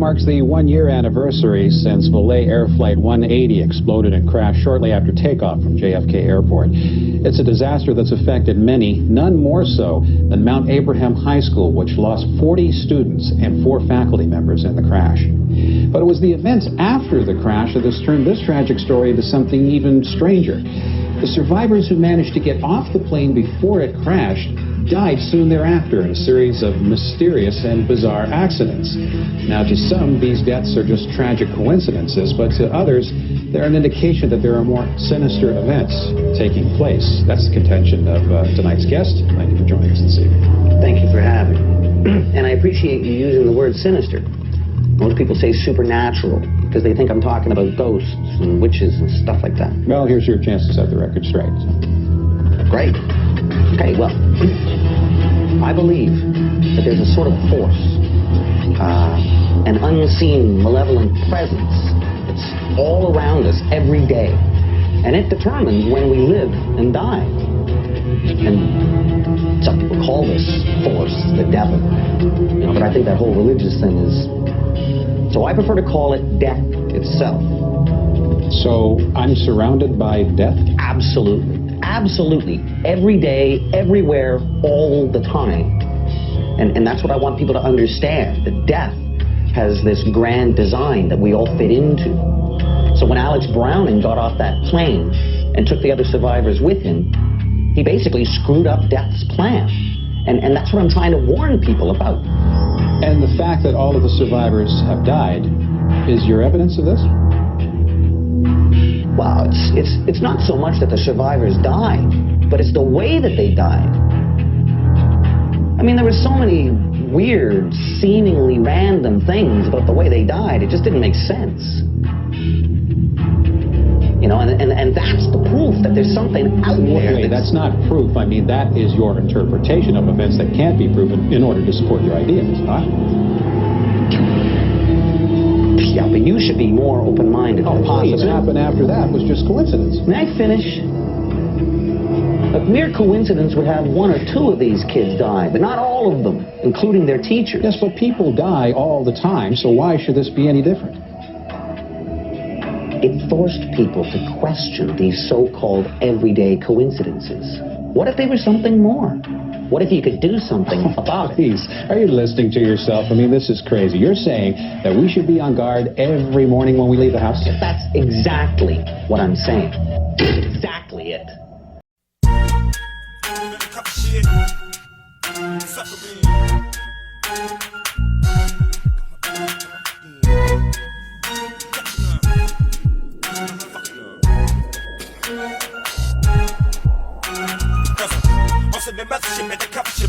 marks the one-year anniversary since Valet Air Flight 180 exploded and crashed shortly after takeoff from JFK Airport. It's a disaster that's affected many, none more so than Mount Abraham High School, which lost 40 students and 4 faculty members in the crash. But it was the events after the crash that turned this tragic story into something even stranger. The survivors who managed to get off the plane before it crashed died soon thereafter in a series of mysterious and bizarre accidents. Now, to some, these deaths are just tragic coincidences, but to others, they're an indication that there are more sinister events taking place. That's the contention of tonight's guest. Thank you for joining us this evening. Thank you for having me. And I appreciate you using the word sinister. Most people say supernatural because they think I'm talking about ghosts and witches and stuff like that. Well, here's your chance to set the record straight. Great. Okay, well, I believe that there's a sort of force, an unseen, malevolent presence that's all around us every day, and it determines when we live and die. And some people call this force the devil, but I think that whole religious thing is... So I prefer to call it death itself. So I'm surrounded by death? Absolutely. Absolutely. Every day, everywhere, all the time. And that's what I want people to understand, that death has this grand design that we all fit into. So when Alex Browning got off that plane and took the other survivors with him, he basically screwed up death's plan. And that's what I'm trying to warn people about. And the fact that all of the survivors have died is your evidence of this? Well, it's not so much that the survivors died, but it's the way that they died. I mean, there were so many weird, seemingly random things about the way they died. It just didn't make sense. And that's the proof that there's something out there. Wait, that's not proof. I mean, that is your interpretation of events that can't be proven in order to support your ideas, huh? Yeah, but you should be more open-minded. Oh, please, what happened after that was just coincidence. May I finish? A mere coincidence would have 1 or 2 of these kids die, but not all of them, including their teachers. Yes, but people die all the time, so why should this be any different? It forced people to question these so-called everyday coincidences. What if they were something more? What if you could do something about it? Please, are you listening to yourself? I mean, this is crazy. You're saying that we should be on guard every morning when we leave the house? That's exactly what I'm saying. Exactly it.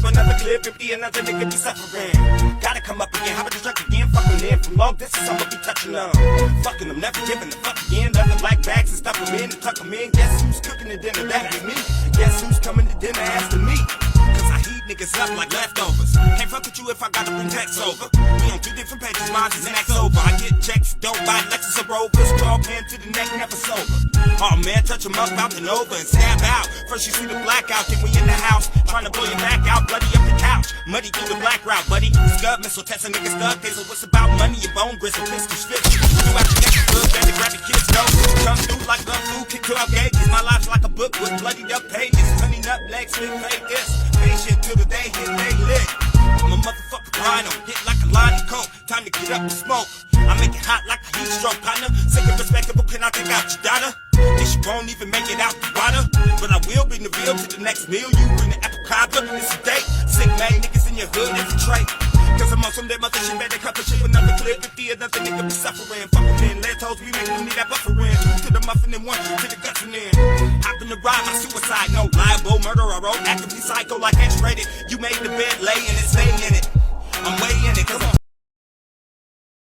Another clip, 50, another nigga be suffering. Gotta come up again, how about the truck again? Fucking in from long distance, I'ma be touching them. Fucking them, never giving a fuck again. Leather black bags and stuff them in and tuck them in. Guess who's cooking the dinner? That be me. Guess who's coming to dinner after me? Cause I heat niggas up like leftovers. Can't fuck with you if I gotta bring text over. We on 2 different pages, mine's is next over. I get checks, don't buy Lexus or Rovers. 12 hand to the neck, never sober. Oh man, touch them up out and over and stab out. First you see the blackout, then we in the house. Trying to blow your back out, bloody up the couch. Muddy through the black route, buddy. Scud missile, test a nigga stud. So what's about money, your bone gristle, pistols, fist. You out the next book, then to grab the kids, go. Come through like gun food, kick 12 gauges. My life's like a book with bloodied up pages. Honey nut legs, spit fake this. Patient till the day hit, they lit. I'm a motherfucking rhino, hit like a line of coke. Time to get up and smoke. I make it hot like a heat stroke, partner. Sick and respectable, can I take out your daughter? And she won't even make it out the water. But I will bring the real to the next meal. You bring the apple cobbler, it's a date. Sick man, niggas in your hood, it's a trait. Cause I'm on some that mother shit, better cut the shit. Another clip, 50, another nigga be suffering. Fucking in, lead toes, we make them need that buffering. 2 to the muffin and 1 to the guts and then hop in the ride, my suicide note. Liable, murder, I wrote, actively psycho like X-rated. You made the bed, lay in it, stay in it. I'm way in it, cause I'm